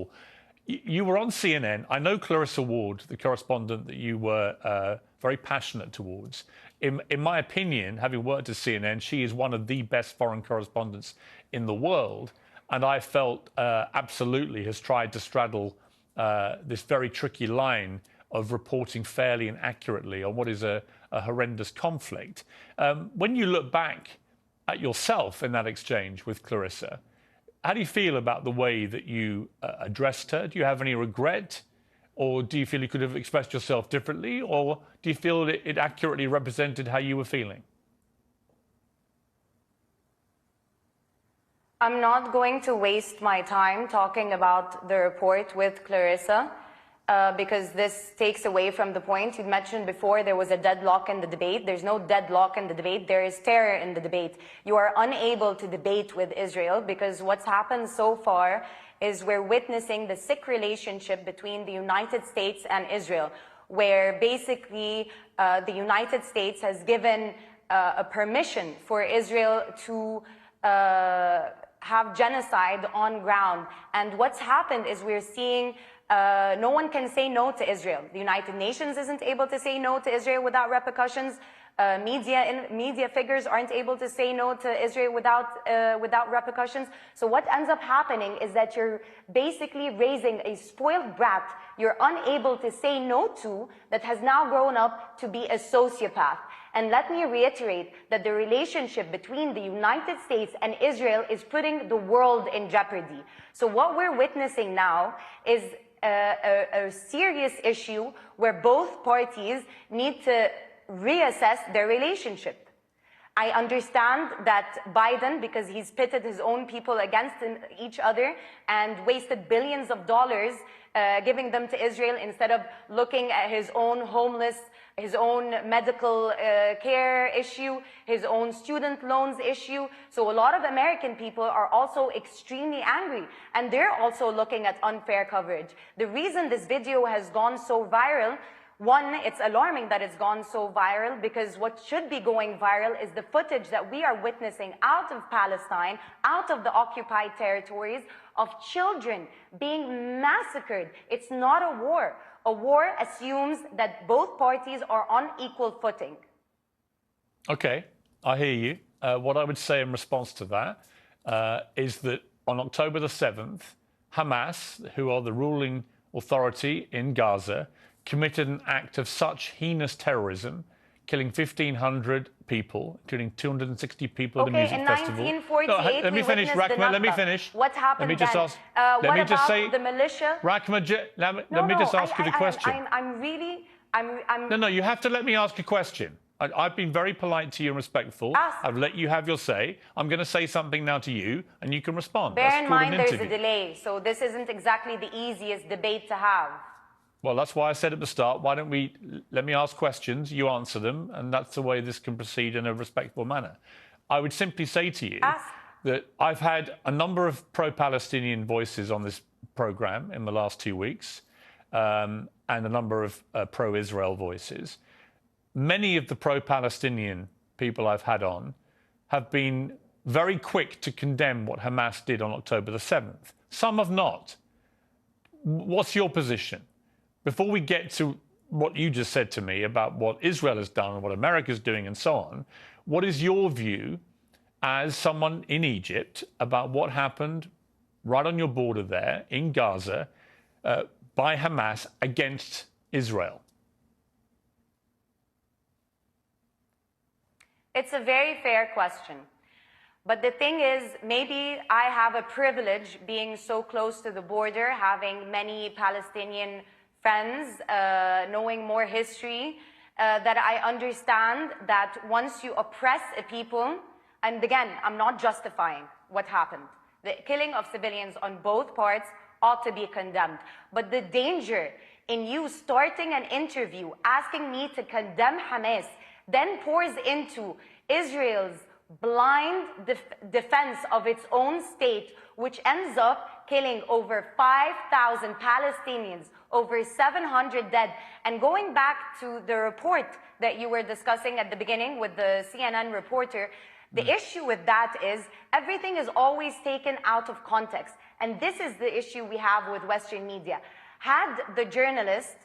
all. You were on CNN. I know Clarissa Ward, the correspondent that you were very passionate towards. In my opinion, having worked at CNN, she is one of the best foreign correspondents in the world. And I felt absolutely has tried to straddle this very tricky line of reporting fairly and accurately on what is a horrendous conflict. When you look back at yourself in that exchange with Clarissa, how do you feel about the way that you addressed her? Do you have any regret? Or do you feel you could have expressed yourself differently? Or do you feel that it accurately represented how you were feeling? I'm not going to waste my time talking about the report with Clarissa because this takes away from the point. You mentioned before there was a deadlock in the debate. There's no deadlock in the debate. There is terror in the debate. You are unable to debate with Israel because what's happened so far is we're witnessing the sick relationship between the United States and Israel, where basically the United States has given a permission for Israel to have genocide on ground. And what's happened is we're seeing no one can say no to Israel. The United Nations isn't able to say no to Israel without repercussions. Media figures aren't able to say no to Israel without repercussions. So what ends up happening is that you're basically raising a spoiled brat you're unable to say no to that has now grown up to be a sociopath. And let me reiterate that the relationship between the United States and Israel is putting the world in jeopardy. So what we're witnessing now is a serious issue where both parties need to reassess their relationship. I understand that Biden, because he's pitted his own people against each other and wasted billions of dollars giving them to Israel instead of looking at his own homeless, his own medical care issue, his own student loans issue. So a lot of American people are also extremely angry, and they're also looking at unfair coverage. The reason this video has gone so viral, one, it's alarming that it's gone so viral because what should be going viral is the footage that we are witnessing out of Palestine, out of the occupied territories, of children being massacred. It's not a war. A war assumes that both parties are on equal footing. Okay, I hear you. What I would say in response to that is that on October the 7th, Hamas, who are the ruling authority in Gaza, committed an act of such heinous terrorism, killing 1,500 people, including 260 people at a music festival. In 1948, no, let me finish, Rachma, let me finish. What happened let me just then? ask, what about the militia? Rachma, let me just ask you the question. No, you have to let me ask a question. I've been very polite to you and respectful. I've let you have your say. I'm going to say something now to you, and you can respond. Bear in mind there's a delay, so this isn't exactly the easiest debate to have. Well, that's why I said at the start, why don't we let me ask questions, you answer them, and that's the way this can proceed in a respectful manner. I would simply say to you that I've had a number of pro-Palestinian voices on this program in the last 2 weeks, and a number of pro-Israel voices. Many of the pro-Palestinian people I've had on have been very quick to condemn what Hamas did on October the 7th. Some have not. What's your position? Before we get to what you just said to me about what Israel has done and what America's doing and so on, what is your view as someone in Egypt about what happened right on your border there in Gaza by Hamas against Israel? It's a very fair question. But the thing is, maybe I have a privilege being so close to the border, having many Palestinian friends, knowing more history, that I understand that once you oppress a people, and again, I'm not justifying what happened. The killing of civilians on both parts ought to be condemned. But the danger in you starting an interview asking me to condemn Hamas, then pours into Israel's blind defense of its own state, which ends up killing over 5,000 Palestinians, over 700 dead. And going back to the report that you were discussing at the beginning with the CNN reporter, The issue with that is everything is always taken out of context. And this is the issue we have with Western media. Had the journalist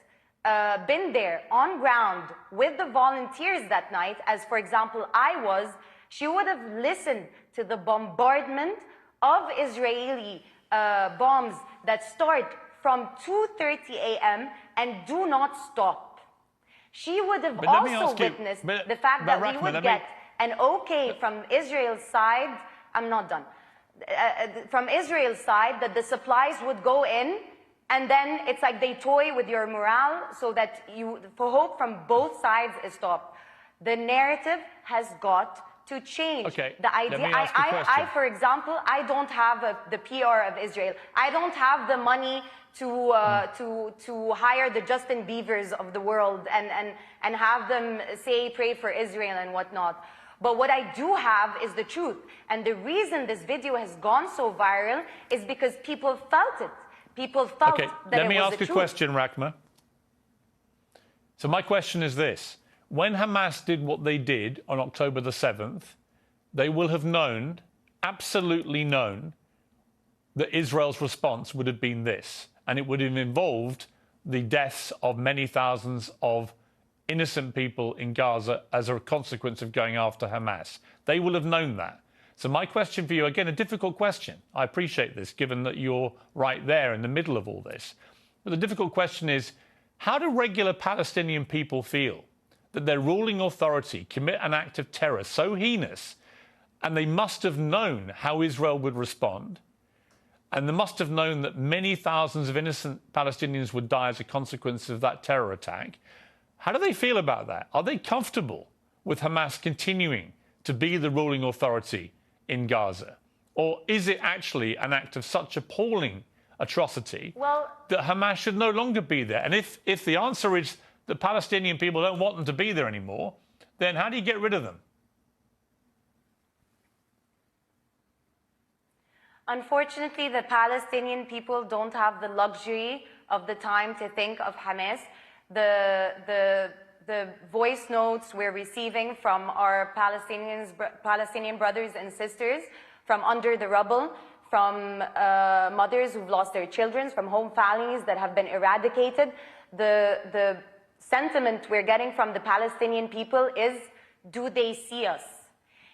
been there on ground with the volunteers that night, as for example I was, she would have listened to the bombardment of Israeli bombs that start from 2:30 a.m. and do not stop. She would have also witnessed the fact that we would get an okay from Israel's side. I'm not done. From Israel's side, that the supplies would go in, and then it's like they toy with your morale so that for hope from both sides is stopped. The narrative has got to change. Okay, the idea. I, for example, I don't have the PR of Israel. I don't have the money to hire the Justin Biebers of the world and have them say pray for Israel and whatnot. But what I do have is the truth. And the reason this video has gone so viral is because people felt it. People felt that it was the truth. Let me ask a question, Rachma. So my question is this. When Hamas did what they did on October the 7th, they will have known, absolutely known, that Israel's response would have been this. And it would have involved the deaths of many thousands of innocent people in Gaza as a consequence of going after Hamas. They will have known that. So my question for you, again, a difficult question. I appreciate this, given that you're right there in the middle of all this. But the difficult question is, how do regular Palestinian people feel that their ruling authority commit an act of terror so heinous, and they must have known how Israel would respond, and they must have known that many thousands of innocent Palestinians would die as a consequence of that terror attack? How do they feel about that? Are they comfortable with Hamas continuing to be the ruling authority in Gaza? Or is it actually an act of such appalling atrocity that Hamas should no longer be there? And if the answer is the Palestinian people don't want them to be there anymore, then how do you get rid of them? Unfortunately, the Palestinian people don't have the luxury of the time to think of Hamas. The voice notes we're receiving from our Palestinian brothers and sisters from under the rubble, from mothers who've lost their children, from home families that have been eradicated. The sentiment we're getting from the Palestinian people is, do they see us?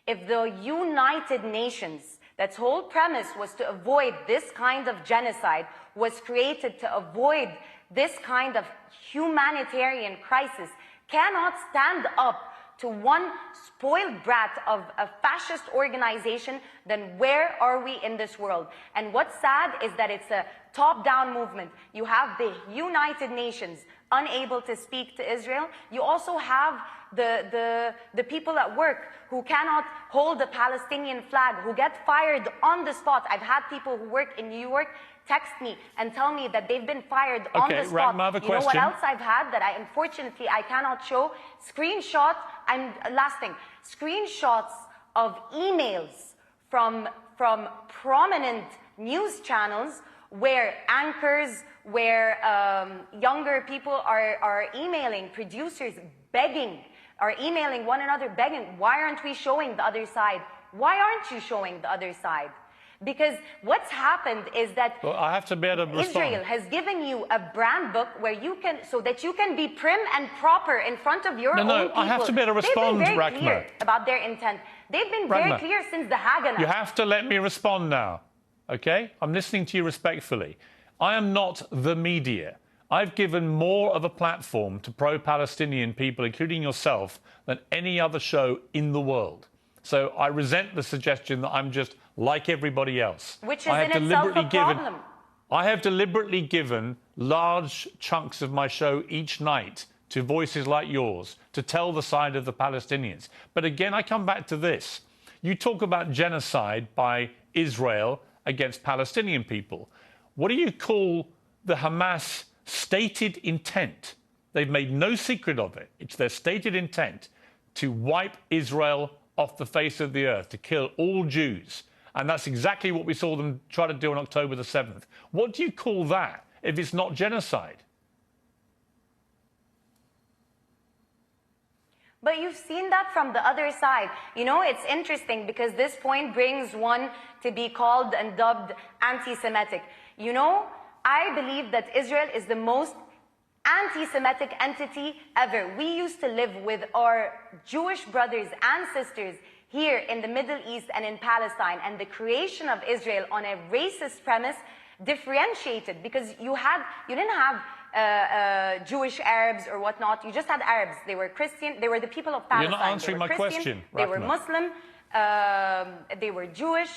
If the United Nations, that's whole premise was to avoid this kind of genocide, was created to avoid this kind of humanitarian crisis, cannot stand up to one spoiled brat of a fascist organization, then where are we in this world? And what's sad is that it's a top-down movement. You have the United Nations unable to speak to Israel. You also have the people at work who cannot hold the Palestinian flag, who get fired on the spot. I've had people who work in New York text me and tell me that they've been fired on the spot. Rachma, you know what else I've had that unfortunately I cannot show? Screenshots, last thing, screenshots of emails from prominent news channels where anchors, where younger people are emailing producers, begging, are emailing one another, begging, why aren't we showing the other side? Why aren't you showing the other side? Because what's happened is that I have to be able to Israel has given you a brand book where you can, so that you can be prim and proper in front of your own people. I have to be able to respond, They've been very Rachma. clear about their intent. They've been very clear since the Haganah. You have to let me respond now, okay? I'm listening to you respectfully. I am not the media. I've given more of a platform to pro-Palestinian people, including yourself, than any other show in the world. So I resent the suggestion that I'm just like everybody else. Which is in itself a problem. I have deliberately given large chunks of my show each night to voices like yours to tell the side of the Palestinians. But again, I come back to this. You talk about genocide by Israel against Palestinian people. What do you call the Hamas stated intent? They've made no secret of it. It's their stated intent to wipe Israel off the face of the earth, to kill all Jews. And that's exactly what we saw them try to do on October the 7th. What do you call that if it's not genocide? But you've seen that from the other side. You know, it's interesting because this point brings one to be called and dubbed anti-Semitic. You know, I believe that Israel is the most anti-Semitic entity ever. We used to live with our Jewish brothers and sisters here in the Middle East and in Palestine, and the creation of Israel on a racist premise differentiated, because you didn't have Jewish Arabs or whatnot. You just had Arabs. They were Christian. They were the people of Palestine. You're not answering my question, They were Muslim. They were Jewish.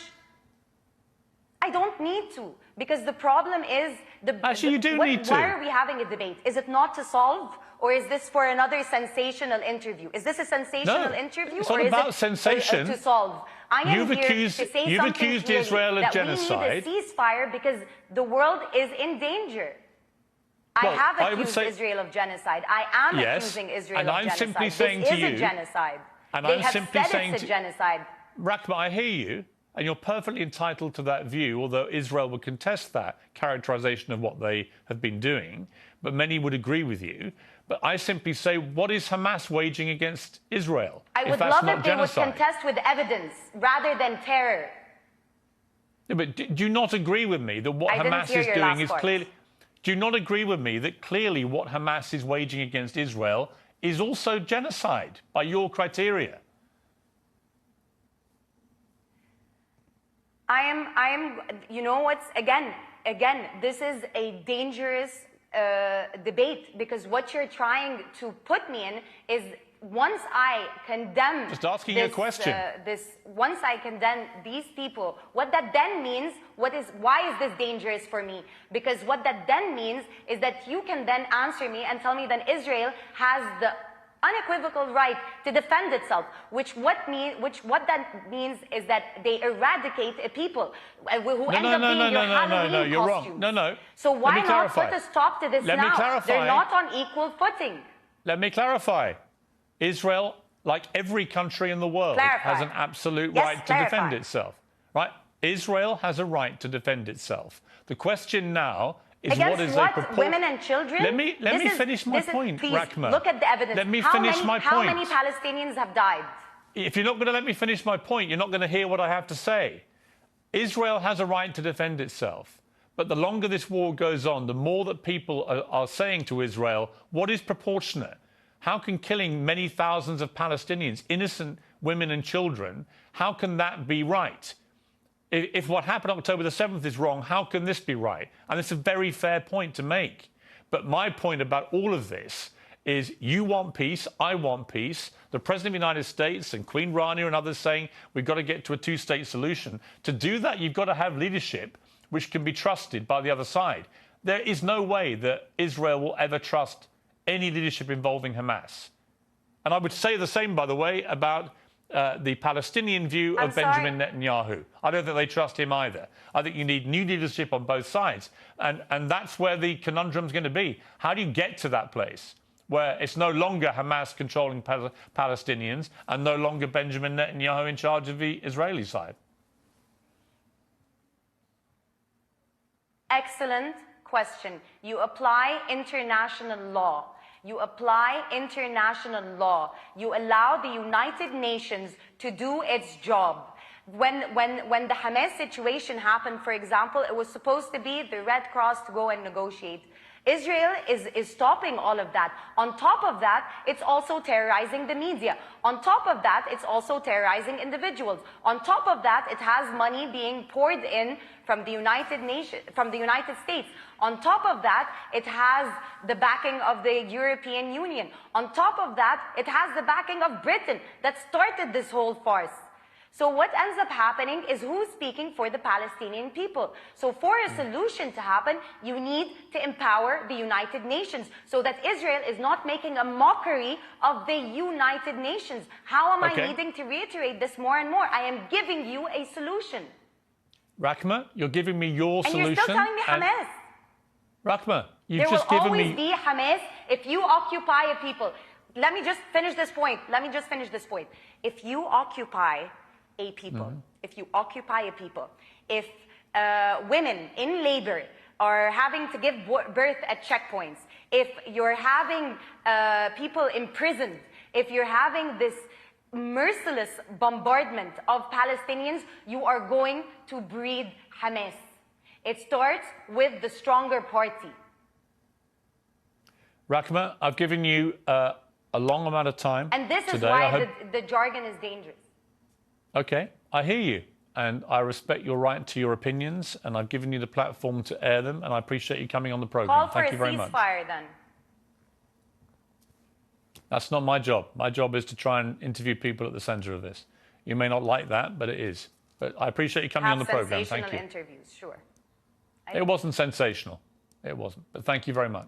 I don't need to, because the problem is actually you do need to. Why are we having a debate? Is it not to solve, or is this for another sensational interview? Is this a sensational interview, it's not or is about it sensation. To solve? I am You've here accused, to say you've something accused clearly, Israel of that genocide. We need a ceasefire because the world is in danger. I have accused Israel of genocide. I am accusing Israel of genocide. And I'm simply saying to you, this is a genocide. And they I'm have simply said saying it's a genocide. Rachma, I hear you, and you're perfectly entitled to that view, although Israel would contest that characterization of what they have been doing, but many would agree with you. But I simply say, what is Hamas waging against Israel? I would love if they would contest with evidence rather than terror. Yeah, but do you not agree with me that what Hamas is doing is clearly... Do you not agree with me that clearly what Hamas is waging against Israel is also genocide by your criteria? I am, you know what's, again, this is a dangerous debate, because what you're trying to put me in is, once I condemn... Just asking you a question. Once I condemn these people, what that then means, why is this dangerous for me? Because what that then means is that you can then answer me and tell me that Israel has the unequivocal right to defend itself, what that means is that they eradicate a people who end up being your Halloween you're costumes. wrong. No. So why not put a stop to this now? Let me clarify. They're not on equal footing. Let me clarify. Israel, like every country in the world, has an absolute right to defend itself. Right? Israel has a right to defend itself. The question now is against women and children? Let me finish my point, Rachma. Look at the evidence. Let me finish my point. How many Palestinians have died? If you're not going to let me finish my point, you're not going to hear what I have to say. Israel has a right to defend itself. But the longer this war goes on, the more that people are saying to Israel, what is proportionate? How can killing many thousands of Palestinians, innocent women and children, how can that be right? If what happened on October the 7th is wrong, how can this be right? And it's a very fair point to make. But my point about all of this is you want peace, I want peace. The President of the United States and Queen Rania and others saying we've got to get to a two-state solution. To do that, you've got to have leadership which can be trusted by the other side. There is no way that Israel will ever trust any leadership involving Hamas. And I would say the same, by the way, about the Palestinian view of Benjamin Netanyahu. I don't think they trust him either. I think you need new leadership on both sides. And that's where the conundrum's going to be. How do you get to that place where it's no longer Hamas controlling Palestinians and no longer Benjamin Netanyahu in charge of the Israeli side? Excellent question. You apply international law. You apply international law. You allow the United Nations to do its job. When the Hamas situation happened, for example, it was supposed to be the Red Cross to go and negotiate. Israel is stopping all of that. On top of that, it's also terrorizing the media. On top of that, it's also terrorizing individuals. On top of that, it has money being poured in from the United States. On top of that, it has the backing of the European Union. On top of that, it has the backing of Britain that started this whole farce. So what ends up happening is who's speaking for the Palestinian people. So for a solution to happen, you need to empower the United Nations so that Israel is not making a mockery of the United Nations. How am I needing to reiterate this more and more? I am giving you a solution. Rachma, you're giving me your solution. And you're still telling me Hamas. Rachma, you've just given me... There will always be Hamas if you occupy a people. Let me just finish this point. If you occupy a people, if you occupy a people, if women in labor are having to give birth at checkpoints, if you're having people imprisoned, If you're having this merciless bombardment of Palestinians, you are going to breed Hamas. It starts with the stronger party. Rachma, I've given you a long amount of time. And this is today. why the jargon is dangerous. Okay, I hear you. And I respect your right to your opinions, and I've given you the platform to air them, and I appreciate you coming on the program. Thank you very much. Call for a ceasefire then. That's not my job. My job is to try and interview people at the center of this. You may not like that, but it is. But I appreciate you coming on the program. Thank you. Interviews, sure. It wasn't sensational. It wasn't. But thank you very much.